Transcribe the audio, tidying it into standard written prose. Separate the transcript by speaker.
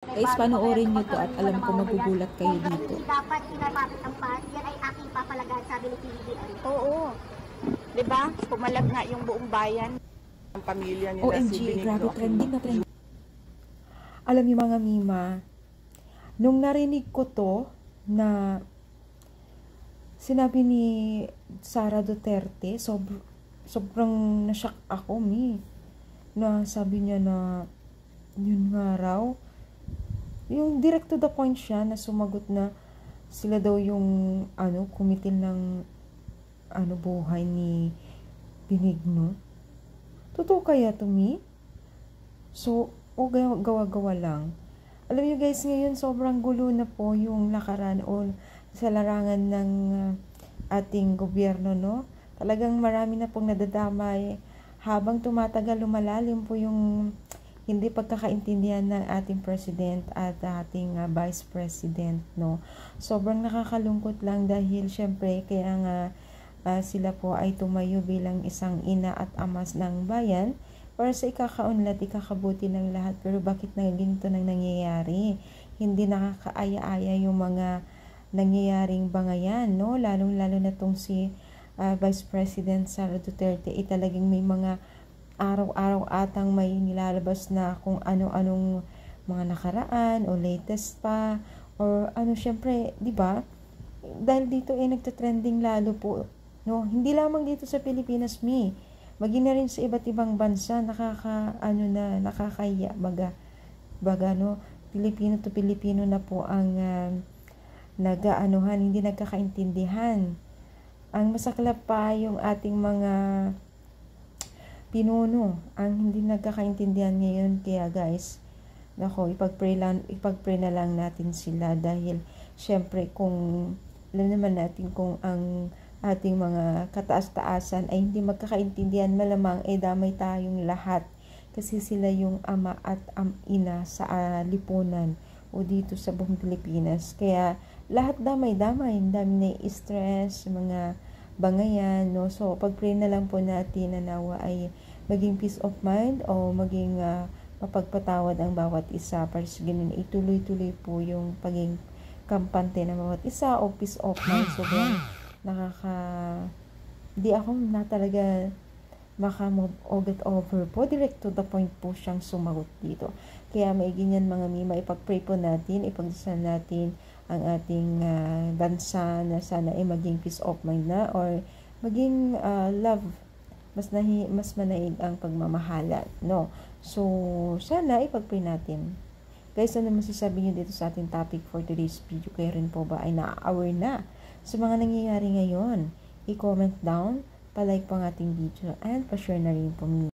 Speaker 1: Guys, panoorin nyo to at alam ko magugulat kayo dito.
Speaker 2: Hindi dapat pinapakit ang pass, yan ay aking papalagay, sabi ni PBBM.
Speaker 3: Oo. 'Di ba? Pumalag nga yung buong bayan. Ang pamilya nila
Speaker 1: OMG,
Speaker 3: si Benigno
Speaker 1: grabe,
Speaker 3: Aquino.
Speaker 1: trending na trending. Alam niyo mga Mima, nung narinig ko to na sinabi ni Sara Duterte, sobrang nashock ako, na sabi niya na yun nga raw, yung direct to the point siya na sumagot na sila daw yung kumitil ng buhay ni Benigno. Totoo kaya to, So, gawa-gawa lang. Alam niyo guys, ngayon sobrang gulo na po yung lakaran o sa larangan ng ating gobyerno, no? Talagang marami na pong nadadamay. Habang tumatagal, lumalalim po yung hindi pagkakaintindihan ng ating president at ating vice president, no? Sobrang nakakalungkot lang dahil syempre kaya nga sila po ay tumayo bilang isang ina at amas ng bayan para sa ikakaunlad, ikakabuti ng lahat. Pero bakit na ganito nang nangyayari? Hindi nakakaaya-aya yung mga nangyayaring bangayan, no? Lalong-lalo na tong si Vice President Sara Duterte, talagang may mga araw-araw atang may nilalabas na kung ano-anong mga nakaraan o latest pa or syempre, 'di ba? Dahil dito ay nagte-trending lalo po, no? Hindi lamang dito sa Pilipinas, maging na rin sa iba't ibang bansa, nakakahiya baga, no? Pilipino to Pilipino na po ang hindi nagkakaintindihan. Ang masaklap pa yung ating mga pinuno ang hindi nagkakaintindihan ngayon. Kaya guys, nako, ipag-pray na lang natin sila dahil syempre kung alam naman natin kung ang ating mga kataas-taasan ay hindi magkakaintindihan, malamang damay tayong lahat kasi sila yung ama at ina sa lipunan o dito sa buong Pilipinas. Kaya lahat damay-damay, dami na stress, mga bangayan, no? So, pag-pray na lang po natin na nawa ay maging peace of mind o maging mapagpatawad ang bawat isa para sa ganun ituloy-tuloy po yung paging kampante ng bawat isa o peace of mind. Sobrang di ako na talaga makamove o get over po. Direct to the point po siyang sumagot dito. Kaya maigi yan mga Mima, ipag-pray po natin, ipagdasal natin ang ating bansa na sana ay maging peace of mind na or maging love, mas manaig ang pagmamahalan, no? So, sana ipag-pray natin. Guys, ano masasabi niyo dito sa ating topic for today's video? Kayo rin po ba ay na-aware na sa mga nangyayari ngayon? I-comment down, pa-like po ang ating video, and pa-share na rin po,